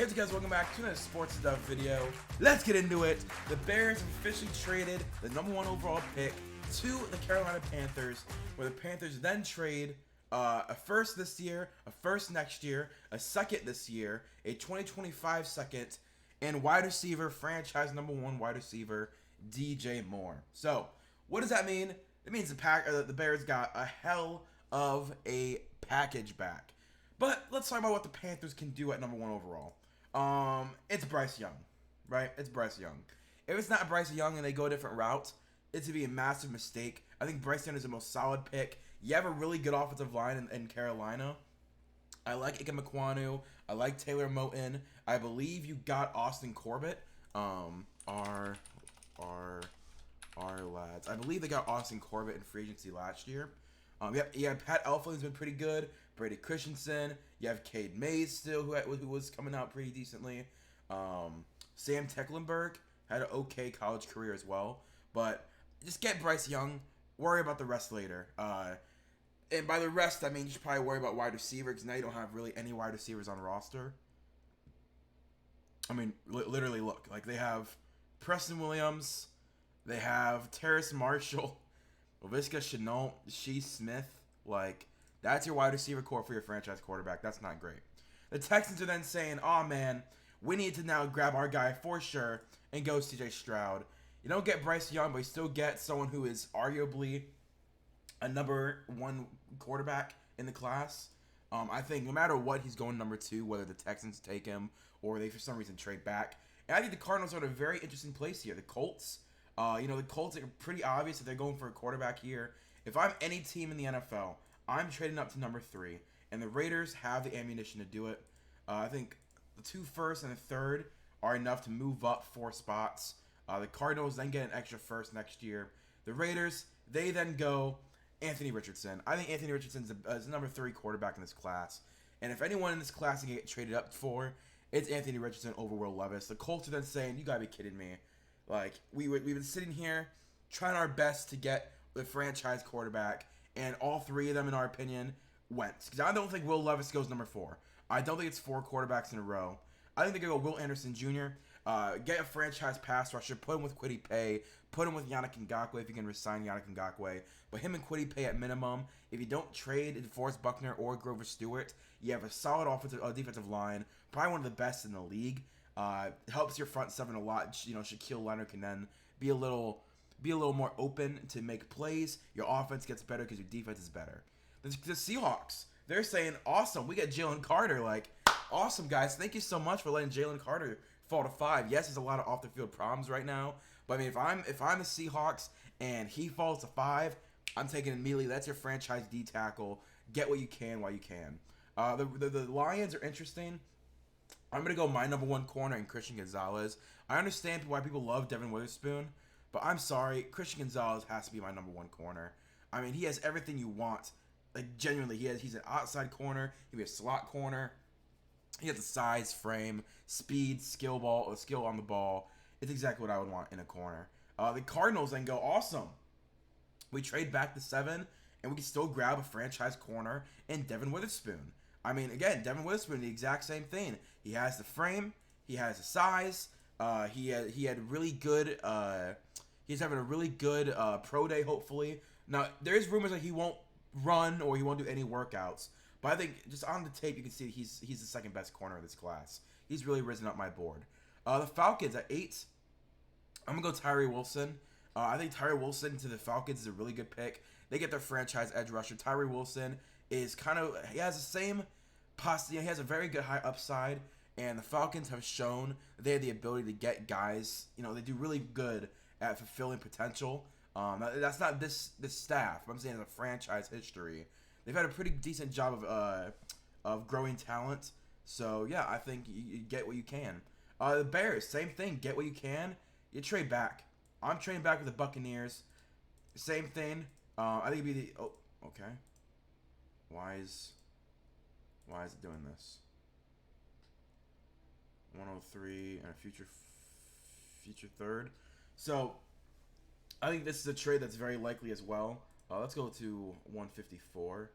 Hey guys, welcome back to another sports stuff video. Let's get into it. The Bears have officially traded the #1 overall pick to the Carolina Panthers, where the Panthers then trade a first this year, a first next year, a second this year, a 2025 second, and wide receiver, franchise #1 wide receiver, DJ Moore. So, what does that mean? It means the Bears got a hell of a package back. But let's talk about what the Panthers can do at #1 overall. It's Bryce Young, right? It's Bryce Young. If it's not Bryce Young and they go a different route, it's going to be a massive mistake. I think Bryce Young is the most solid pick. You have a really good offensive line in Carolina. I like Ike Mekwonu. I like Taylor Moton. I believe you got Austin Corbett. Our lads. I believe they got Austin Corbett in free agency last year. Yeah, Pat Elfling's been pretty good. Brady Christensen. You have Cade Mays still, who was coming out pretty decently. Sam Tecklenburg had an okay college career as well. But just get Bryce Young. Worry about the rest later. And by the rest, I mean you should probably worry about wide receiver, because now you don't have really any wide receivers on roster. I mean, literally, look. Like, they have Preston Williams. They have Terrace Marshall. Laviska Shenault, Shea Smith. Like, that's your wide receiver core for your franchise quarterback. That's not great. The Texans are then saying, oh man, we need to now grab our guy for sure and go CJ Stroud. You don't get Bryce Young, but you still get someone who is arguably a #1 quarterback in the class. I think no matter what, he's going #2, whether the Texans take him or they for some reason trade back. And I think the Cardinals are in a very interesting place here. The Colts, the Colts are pretty obvious that they're going for a quarterback here. If I'm any team in the NFL, I'm trading up to #3, and the Raiders have the ammunition to do it. I think the 2 firsts and a third are enough to move up 4 spots. The Cardinals then get an extra first next year. The Raiders, they then go Anthony Richardson. I think Anthony Richardson is a #3 quarterback in this class. And if anyone in this class can get traded up for, it's Anthony Richardson over Will Levis. The Colts are then saying, you gotta be kidding me. Like, we've been sitting here trying our best to get the franchise quarterback, and all 3 of them, in our opinion, went. Because I don't think Will Levis goes #4. I don't think it's 4 quarterbacks in a row. I think they're going to go Will Anderson Jr., get a franchise pass rusher, put him with Kwity Paye, put him with Yannick Ngakoue if you can resign Yannick Ngakoue. But him and Kwity Paye at minimum. If you don't trade DeForest Buckner or Grover Stewart, you have a solid defensive line, probably one of the best in the league. Helps your front 7 a lot. Shaquille Leonard can then be a little more open to make plays. Your offense gets better because your defense is better. The Seahawks, they're saying, awesome, we got Jalen Carter. Like, awesome, guys. Thank you so much for letting Jalen Carter fall to 5. Yes, there's a lot of off-the-field problems right now. But, I mean, if I'm the Seahawks and he falls to 5, I'm taking it immediately. That's your franchise D tackle. Get what you can while you can. The Lions are interesting. I'm going to go my #1 corner in Christian Gonzalez. I understand why people love Devin Witherspoon, but I'm sorry, Christian Gonzalez has to be my #1 corner. I mean, he has everything you want. Like, genuinely, he's an outside corner. He has a slot corner. He has the size, frame, speed, skill on the ball. It's exactly what I would want in a corner. The Cardinals then go, awesome. We trade back to 7, and we can still grab a franchise corner in Devin Witherspoon. I mean, again, Devin Witherspoon, the exact same thing. He has the frame. He has the size. He had really good. He's having a really good pro day, hopefully. Now, there's rumors that he won't run or he won't do any workouts. But I think just on the tape, you can see he's the second best corner of this class. He's really risen up my board. The Falcons at 8. I'm going to go Tyree Wilson. I think Tyree Wilson to the Falcons is a really good pick. They get their franchise edge rusher. Tyree Wilson is he has the same he has a very good high upside, and the Falcons have shown that they have the ability to get guys, they do really good at fulfilling potential. That's not this staff, but I'm saying as a franchise history, they've had a pretty decent job of growing talent. So yeah, I think you get what you can. The Bears, same thing, get what you can. You trade back. I'm trading back with the Buccaneers. Same thing. I think it'd be okay. Why is it doing this? 103 and a future third. So I think this is a trade that's very likely as well. Let's go to 154.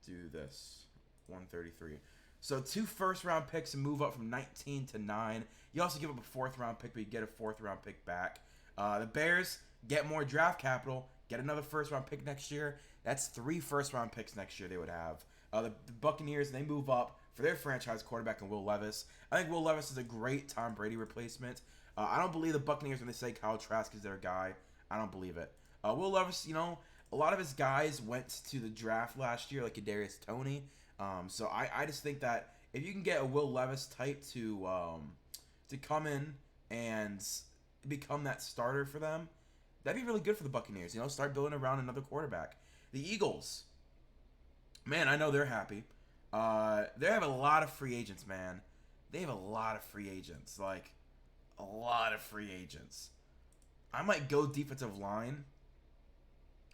Do this 133. So 2 first-round picks and move up from 19 to 9. You also give up a 4th-round pick, but you get a 4th-round pick back. The Bears get more draft capital, get another 1st-round pick next year. That's 3 first-round picks next year they would have. The Buccaneers, they move up for their franchise quarterback in Will Levis. I think Will Levis is a great Tom Brady replacement. I don't believe the Buccaneers when they say Kyle Trask is their guy. I don't believe it. Will Levis, a lot of his guys went to the draft last year, like Kadarius Toney. So I just think that if you can get a Will Levis type to come in and become that starter for them, that'd be really good for the Buccaneers. Start building around another quarterback. The Eagles, man, I know they're happy. They have a lot of free agents, man. They have a lot of free agents, like a lot of free agents. I might go defensive line,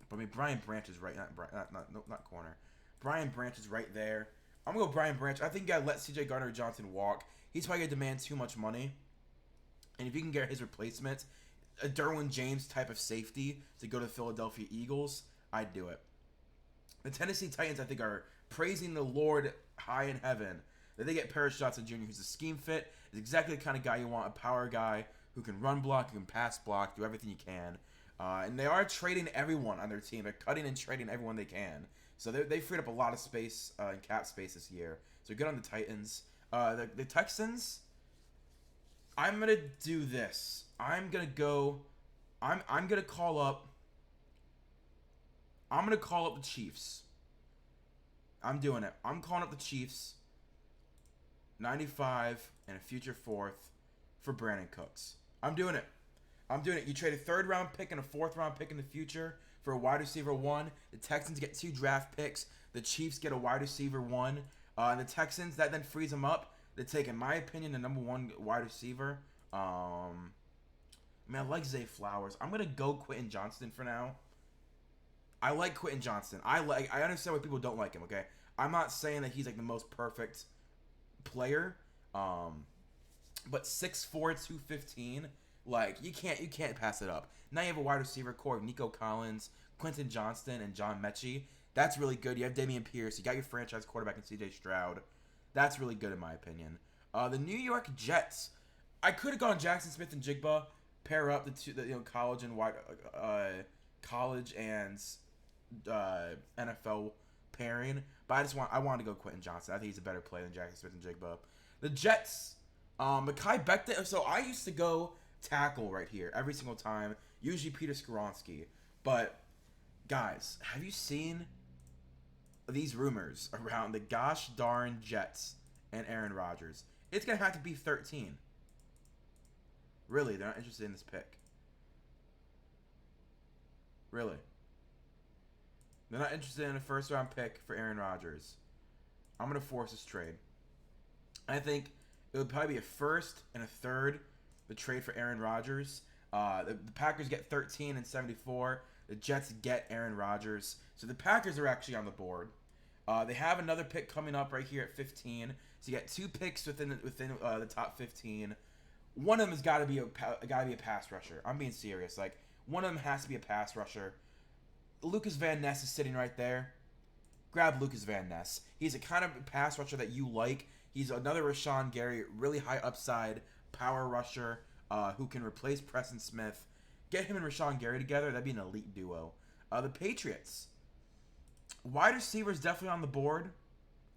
but I mean Brian Branch is right, not corner. Brian Branch is right there. I'm gonna go Brian Branch. I think you gotta let C.J. Gardner-Johnson walk. He's probably gonna demand too much money, and if you can get his replacement, a Derwin James type of safety to go to the Philadelphia Eagles, I'd do it. The Tennessee Titans, I think, are praising the Lord high in heaven that they get Paris Johnson Jr., who's a scheme fit, is exactly the kind of guy you want, a power guy who can run block, who can pass block, do everything you can. And they are trading everyone on their team. They're cutting and trading everyone they can. So they freed up a lot of space in cap space this year. So good on the Titans. The Texans, I'm going to do this. I'm going to call up the Chiefs. I'm doing it. I'm calling up the Chiefs. 95 and a future 4th for Brandon Cooks. I'm doing it. You trade a 3rd-round pick and a 4th-round pick in the future for a wide receiver 1. The Texans get 2 draft picks. The Chiefs get a wide receiver 1. And the Texans, that then frees them up. They take, in my opinion, the number 1 wide receiver. I like Zay Flowers. I'm gonna go Quentin Johnston for now. I like Quentin Johnston. I understand why people don't like him. Okay, I'm not saying that he's like the most perfect player. But 6'4", 215, like you can't pass it up. Now you have a wide receiver core of Nico Collins, Quentin Johnston, and John Mechie. That's really good. You have Dameon Pierce. You got your franchise quarterback in C.J. Stroud. That's really good in my opinion. The New York Jets. I could have gone Jackson Smith and Jigba, pair up college and NFL pairing, but I wanted to go Quentin Johnston. I think he's a better player than Jackson Smith and Jigba. The Jets, Mekhi Becton. So I used to go tackle right here every single time, usually Peter Skoronski. But guys, have you seen these rumors around the gosh darn Jets and Aaron Rodgers? It's gonna have to be 13. Really, they're not interested in this pick. Really. They're not interested in a 1st-round pick for Aaron Rodgers. I'm going to force this trade. I think it would probably be a 1st and a 3rd, the trade for Aaron Rodgers. The Packers get 13 and 74. The Jets get Aaron Rodgers. So the Packers are actually on the board. They have another pick coming up right here at 15. So you get 2 picks within the top 15. One of them has got to be a pass rusher. I'm being serious. Like, one of them has to be a pass rusher. Lucas Van Ness is sitting right there. Grab Lucas Van Ness. He's a kind of pass rusher that you like. He's another Rashawn Gary, really high upside power rusher who can replace Preston Smith. Get him and Rashawn Gary together. That'd be an elite duo. The Patriots. Wide receivers definitely on the board.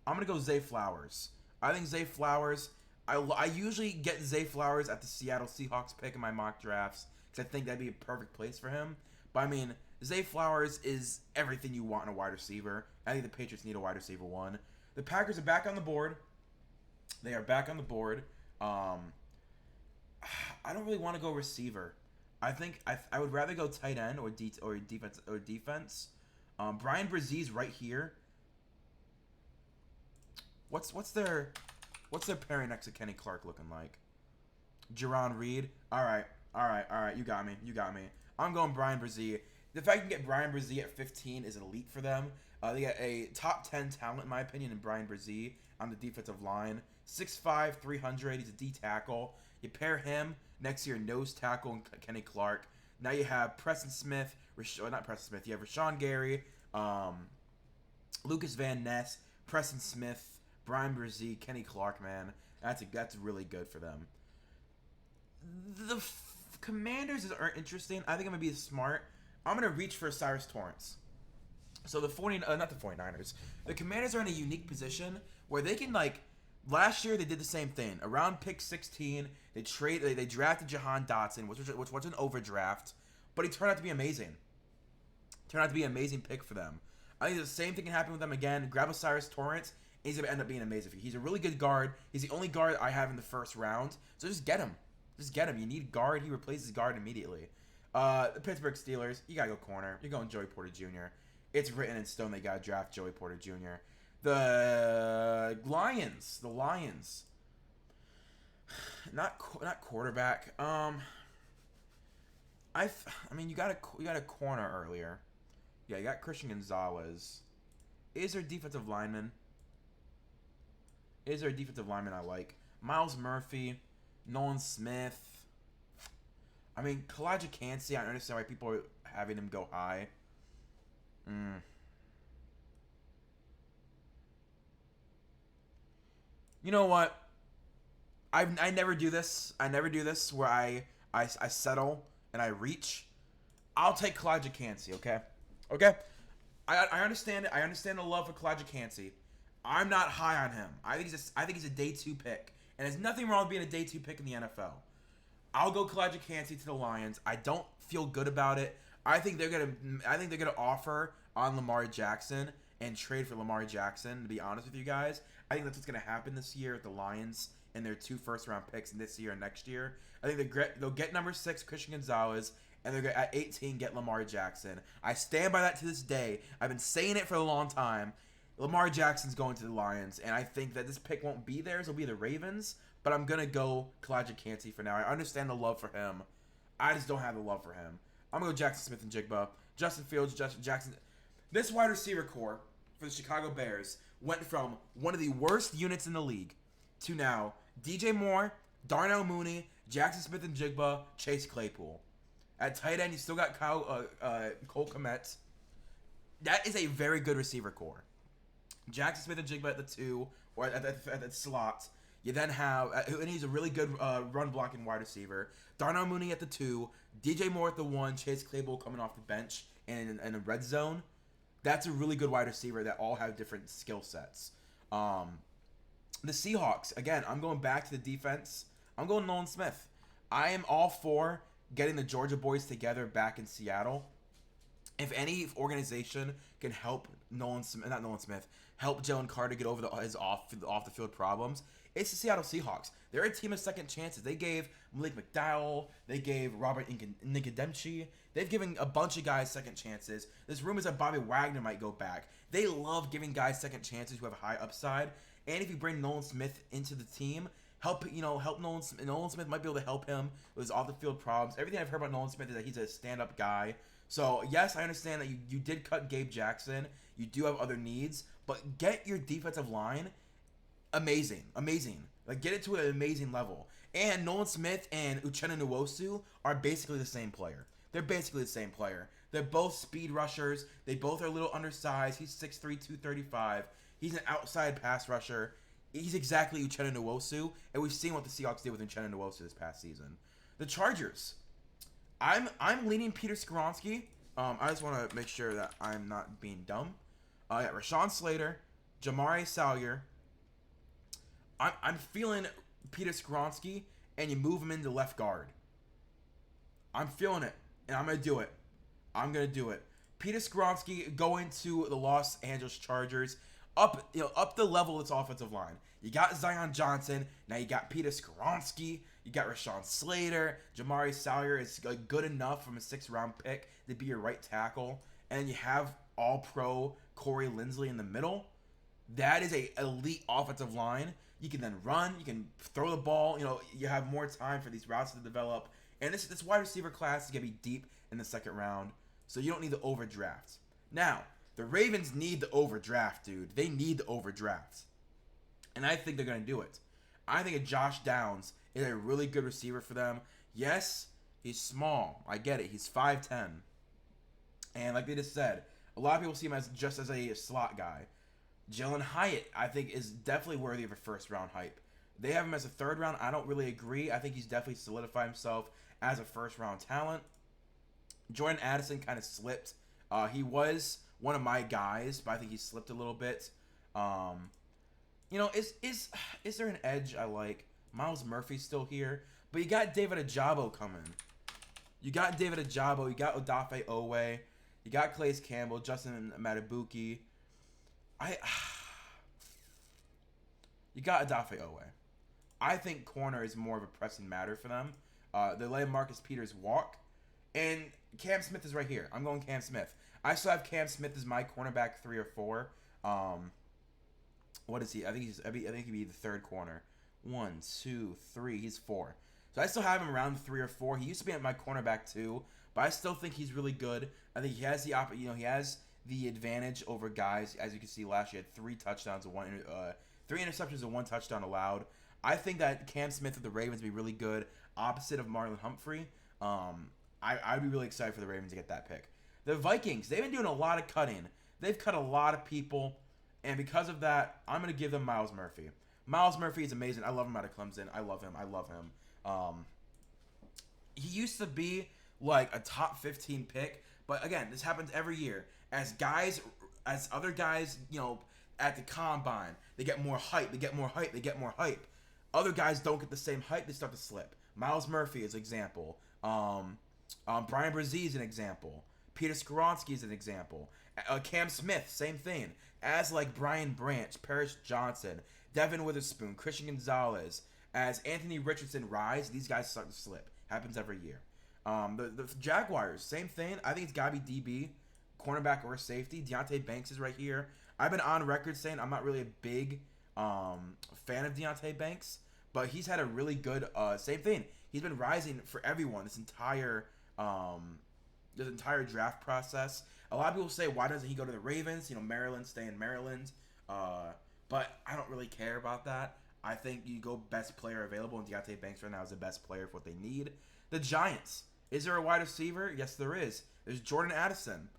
I'm going to go Zay Flowers. I think Zay Flowers... I usually get Zay Flowers at the Seattle Seahawks pick in my mock drafts because I think that'd be a perfect place for him. But I mean, Zay Flowers is everything you want in a wide receiver. I think the Patriots need a wide receiver 1. The Packers are back on the board. They are back on the board. I don't really want to go receiver. I think I would rather go tight end or defense. Brian Brzez's right here. What's their pairing next to Kenny Clark looking like? Jerron Reed. All right. You got me. I'm going Brian Brzez. The fact you can get Brian Brzez at 15 is elite for them. They get a top 10 talent, in my opinion, in Brian Brzez on the defensive line. 6'5", 300. He's a D tackle. You pair him next to your nose tackle and Kenny Clark. Now you have Preston Smith. Not Preston Smith. You have Rashawn Gary, Lucas Van Ness, Preston Smith, Brian Brzee, Kenny Clark, man. That's really good for them. The Commanders are interesting. I think I'm going to be smart. I'm going to reach for Cyrus Torrance. So not the 49ers. The Commanders are in a unique position where they can, like, last year they did the same thing. Around pick 16, they drafted Jahan Dotson, which was an overdraft, but he turned out to be amazing. Turned out to be an amazing pick for them. I think the same thing can happen with them again. Grab Cyrus Torrance, and he's going to end up being amazing. He's a really good guard. He's the only guard I have in the first round. So just get him. Just get him. You need guard. He replaces guard immediately. The Pittsburgh Steelers, you got to go corner. You're going Joey Porter Jr. It's written in stone they got to draft Joey Porter Jr. The Lions. Not quarterback. I mean, you got a corner earlier. Yeah, you got Christian Gonzalez. Is there a defensive lineman? I like? Miles Murphy, Nolan Smith. I mean, Kalijah Kancey, I understand why people are having him go high. You know what? I never do this. Where I settle and I reach. I'll take Kalijah Kancey, okay? Okay? I understand it. I understand the love for Kalijah Kancey. I'm not high on him. I think he's a day 2 pick. And there's nothing wrong with being a day 2 pick in the NFL. I'll go Kalijah Kancey to the Lions. I don't feel good about it. I think they're gonna offer on Lamar Jackson and trade for Lamar Jackson, to be honest with you guys. I think that's what's gonna happen this year with the Lions and their 2 first-round picks this year and next year. I think they'll get number 6, Christian Gonzalez, and they're gonna, at 18, get Lamar Jackson. I stand by that to this day. I've been saying it for a long time. Lamar Jackson's going to the Lions, and I think that this pick won't be theirs. It'll be the Ravens, but I'm going to go Kalijah Kancey for now. I understand the love for him. I just don't have the love for him. I'm going to go Jackson Smith and Jigba. Justin Fields, Jackson. This wide receiver core for the Chicago Bears went from one of the worst units in the league to now DJ Moore, Darnell Mooney, Jackson Smith and Jigba, Chase Claypool. At tight end, you still got Cole Kmet. That is a very good receiver core. Jackson Smith and Jigba at the 2, or at the slot. You then have, and he's a really good run blocking wide receiver. Darnell Mooney at the 2, DJ Moore at the 1, Chase Claypool coming off the bench and in a red zone. That's a really good wide receiver that all have different skill sets. The Seahawks, again, I'm going back to the defense. I'm going Nolan Smith. I am all for getting the Georgia boys together back in Seattle. If any organization can help help Jalen Carter get over his off the field problems, it's the Seattle Seahawks. They're a team of second chances. They gave Malik McDowell, they gave Robert Nkemdiche. They've given a bunch of guys second chances. There's rumors that Bobby Wagner might go back. They love giving guys second chances who have a high upside. And if you bring Nolan Smith into the team, help Nolan Smith. Nolan Smith might be able to help him with his off the field problems. Everything I've heard about Nolan Smith is that he's a stand-up guy. So, yes, I understand that you did cut Gabe Jackson. You do have other needs. But get your defensive line amazing. Like, get it to an amazing level. And Nolan Smith and Uchenna Nwosu are basically the same player. They're basically the same player. They're both speed rushers. They both are a little undersized. He's 6'3", 235. He's an outside pass rusher. He's exactly Uchenna Nwosu. And we've seen what the Seahawks did with Uchenna Nwosu this past season. The Chargers. I'm leaning Peter Skoronski. I just want to make sure that I'm not being dumb. Yeah, Rashawn Slater, Jamari Salyer. I'm feeling Peter Skoronski, and you move him into left guard. I'm feeling it, and I'm gonna do it. Peter Skoronski going to the Los Angeles Chargers, up the level of its offensive line. You got Zion Johnson, now you got Peter Skoronski. You got Rashawn Slater. Jamari Salyer is good enough from a 6th round pick to be your right tackle. And you have all-pro Corey Linsley in the middle. That is a elite offensive line. You can then run. You can throw the ball. You have more time for these routes to develop. And this wide receiver class is going to be deep in the 2nd round. So you don't need the overdraft. Now, the Ravens need the overdraft, dude. They need the overdraft. And I think they're going to do it. I think Josh Downs is a really good receiver for them. Yes, he's small. I get it. He's 5'10". And like they just said, a lot of people see him as just as a slot guy. Jalen Hyatt, I think, is definitely worthy of a first round hype. They have him as a third round. I don't really agree. I think he's definitely solidified himself as a first round talent. Jordan Addison kind of slipped. He was one of my guys, but I think he slipped a little bit. Um, is there an edge I like? Miles Murphy's still here, but you got David Ajabo coming. You got David Ajabo. You got Odafe Owe. You got Calais Campbell, Justin Matabuki. You got Odafe Owe. I think corner is more of a pressing matter for them. They let Marcus Peters walk, and Cam Smith is right here. I'm going Cam Smith. I still have Cam Smith as my cornerback 3 or 4. What is he? I think he'd be the third corner. 1, 2, 3. He's 4. So I still have him around 3 or 4. He used to be at my cornerback 2, but I still think he's really good. I think he has he has the advantage over guys. As you can see, last year he had 3 touchdowns and 3 interceptions and 1 touchdown allowed. I think that Cam Smith with the Ravens would be really good, opposite of Marlon Humphrey. I'd be really excited for the Ravens to get that pick. The Vikings, they've been doing a lot of cutting. They've cut a lot of people, and because of that, I'm going to give them Miles Murphy. Miles Murphy is amazing. I love him out of Clemson. I love him. He used to be like a top 15 pick, but again, this happens every year. As other guys, at the combine, they get more hype. Other guys don't get the same hype. They start to slip. Miles Murphy is an example. Brian Brzee is an example. Peter Skoronski is an example. Cam Smith, same thing. As like Brian Branch, Paris Johnson, Devin Witherspoon, Christian Gonzalez, as Anthony Richardson rise, these guys start to slip. Happens every year. The Jaguars, same thing. I think it's got to be DB, cornerback or safety. Deonte Banks is right here. I've been on record saying I'm not really a big fan of Deonte Banks, but he's had a really good same thing. He's been rising for everyone this entire draft process. A lot of people say, why doesn't he go to the Ravens? Maryland, stay in Maryland. But I don't really care about that. I think you go best player available, and Deonte Banks right now is the best player for what they need. The Giants. Is there a wide receiver? Yes, there is. There's Jordan Addison.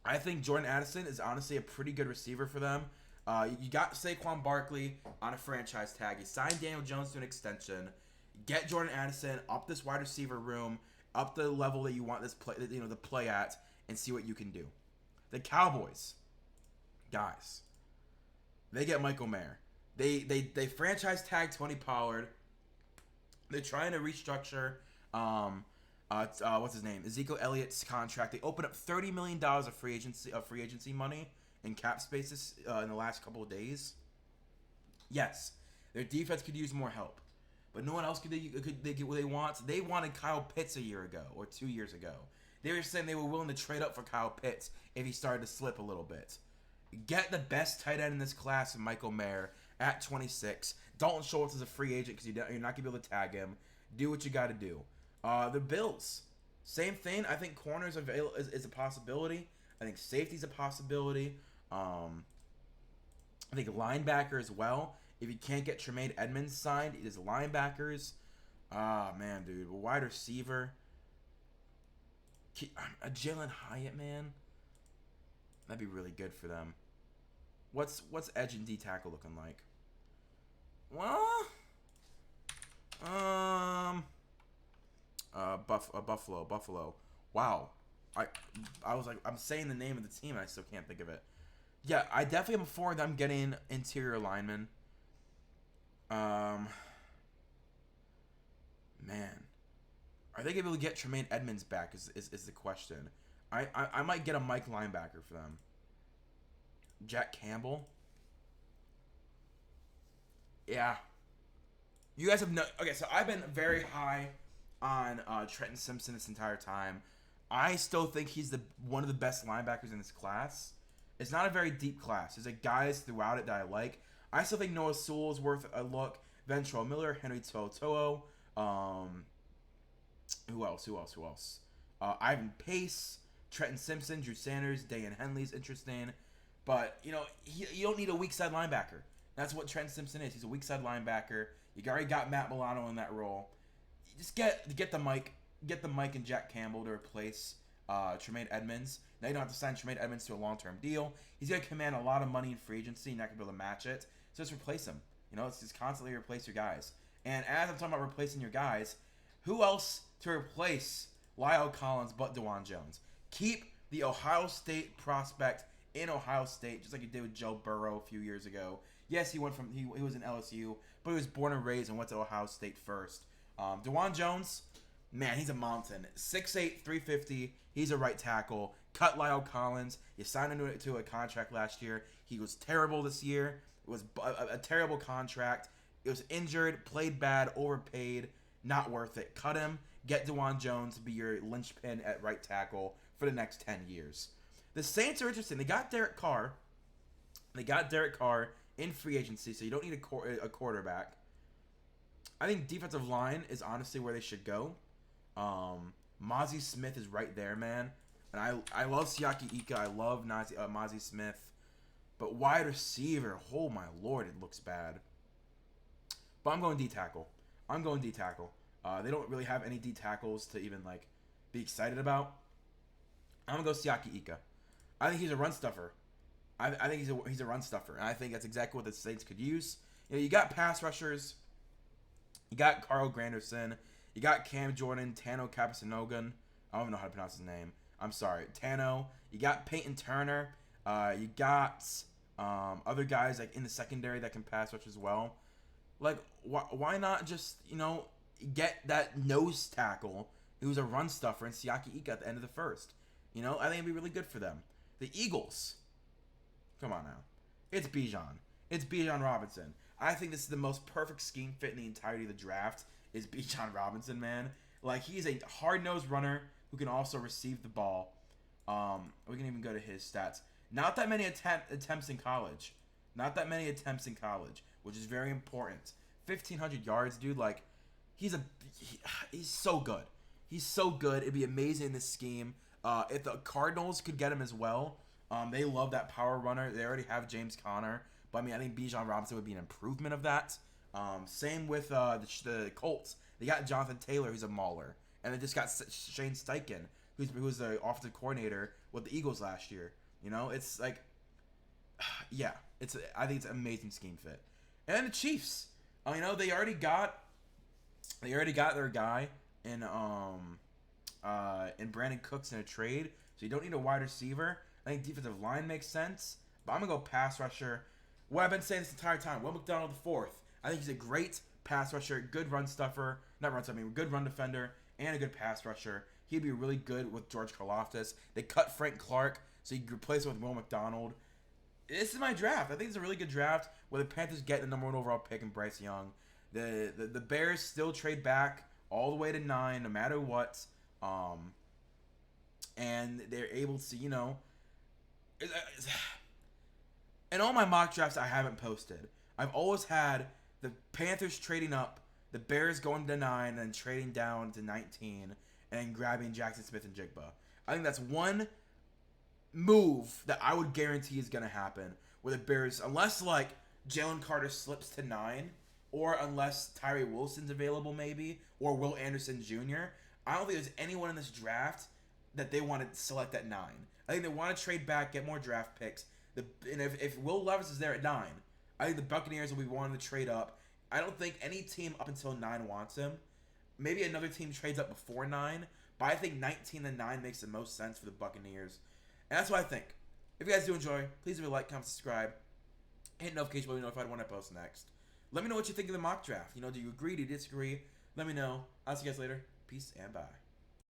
I think Jordan Addison is honestly a pretty good receiver for them. You got Saquon Barkley on a franchise tag. You signed Daniel Jones to an extension. Get Jordan Addison up this wide receiver room, up the level that you want this play, the play at, and see what you can do. The Cowboys, guys, they get Michael Mayer. They franchise tag Tony Pollard. They're trying to restructure what's his name? Ezekiel Elliott's contract. They opened up $30 million of free agency money in cap spaces in the last couple of days. Yes, their defense could use more help, but no one else could they get what they want. They wanted Kyle Pitts a year ago or 2 years ago. They were saying they were willing to trade up for Kyle Pitts if he started to slip a little bit. Get the best tight end in this class, Michael Mayer, at 26. Dalton Schultz is a free agent because you're not going to be able to tag him. Do what you got to do. The Bills, same thing. I think corners is a possibility. I think safety's a possibility. I think linebacker as well. If you can't get Tremaine Edmonds signed, it is linebackers. Man, dude. Wide receiver. A Jalen Hyatt, man. That'd be really good for them. What's edge and D tackle looking like? Well, Buffalo. Wow. I was like, I'm saying the name of the team and I still can't think of it. Yeah, I definitely am for them getting interior linemen. Man, are they able to get Tremaine Edmonds back? Is the question. I might get a Mike linebacker for them. Jack Campbell. Yeah. You guys have no. Okay, so I've been very high on Trenton Simpson this entire time. I still think he's one of the best linebackers in this class. It's not a very deep class. There's guys throughout it that I like. I still think Noah Sewell is worth a look. Ventrell Miller, Henry To'oTo'o. Who else? Ivan Pace, Trenton Simpson, Drew Sanders, Dayan Henley's interesting. But, you don't need a weak side linebacker. That's what Trenton Simpson is. He's a weak side linebacker. You already got Matt Milano in that role. You just get the Mike and Jack Campbell to replace Tremaine Edmonds. Now you don't have to sign Tremaine Edmonds to a long-term deal. He's going to command a lot of money in free agency. You're not going to be able to match it. So just replace him. It's just constantly replace your guys. And as I'm talking about replacing your guys, who else to replace Lyle Collins but DeJuan Jones? Keep the Ohio State prospect in Ohio State, just like you did with Joe Burrow a few years ago. Yes, he was in LSU, but he was born and raised and went to Ohio State first. DeJuan Jones, man, he's a mountain. 6'8", 350. He's a right tackle. Cut Lyle Collins. You signed him to a contract last year. He was terrible this year. It was a terrible contract. It was injured, played bad, overpaid. Not worth it. Cut him. Get DeJuan Jones to be your linchpin at right tackle for the next 10 years. The Saints are interesting. They got Derek Carr. In free agency, so you don't need a quarterback. I think defensive line is honestly where they should go. Mozzie Smith is right there, man. And I love Siaki Ika. I love Mozzie Smith. But wide receiver, oh my lord, it looks bad. But I'm going D-tackle. They don't really have any D-tackles to even, be excited about. I'm going to go Siaki Ika. I think he's a run stuffer. I think he's a run stuffer. And I think that's exactly what the Saints could use. You got pass rushers. You got Carl Granderson. You got Cam Jordan, Tano Capasanogan. I don't even know how to pronounce his name. I'm sorry. Tano. You got Peyton Turner. You got other guys in the secondary that can pass rush as well. Why not just, get that nose tackle who's a run stuffer in Siaki Ika at the end of the first? I think it'd be really good for them. The Eagles. Come on now. It's Bijan Robinson. I think this is the most perfect scheme fit in the entirety of the draft is Bijan Robinson, man. He's a hard-nosed runner who can also receive the ball. We can even go to his stats. Not that many attempts in college, which is very important. 1,500 yards, dude. He's so good. He's so good. It'd be amazing in this scheme. If the Cardinals could get him as well, they love that power runner. They already have James Conner. But, I think Bijan Robinson would be an improvement of that. Same with the Colts. They got Jonathan Taylor, who's a mauler. And they just got Shane Steichen, who's the offensive coordinator with the Eagles last year. It's yeah. I think it's an amazing scheme fit. And the Chiefs. They already got their guy in Brandon Cooks in a trade. So you don't need a wide receiver. I think defensive line makes sense. But I'm going to go pass rusher. What I've been saying this entire time, Will McDonald IV. I think he's a great pass rusher, good run stuffer. Good run defender, and a good pass rusher. He'd be really good with George Karlaftis. They cut Frank Clark, so you can replace him with Will McDonald. This is my draft. I think it's a really good draft where the Panthers get the number 1 overall pick in Bryce Young. The Bears still trade back all the way to 9, no matter what. And they're able to, in all my mock drafts I haven't posted, I've always had the Panthers trading up, the Bears going to 9, and then trading down to 19, and grabbing Jackson Smith and Jigba. I think that's one move that I would guarantee is going to happen, where the Bears, unless, Jalen Carter slips to 9, or unless Tyree Wilson's available maybe, or Will Anderson Jr., I don't think there's anyone in this draft that they want to select at 9. I think they want to trade back, get more draft picks. And if Will Levis is there at 9, I think the Buccaneers will be wanting to trade up. I don't think any team up until 9 wants him. Maybe another team trades up before 9, but I think 19 and 9 makes the most sense for the Buccaneers. And that's what I think. If you guys do enjoy, please leave a like, comment, subscribe. Hit notification bell to be notified when I post next. Let me know what you think of the mock draft. Do you agree? Do you disagree? Let me know. I'll see you guys later. Peace and bye.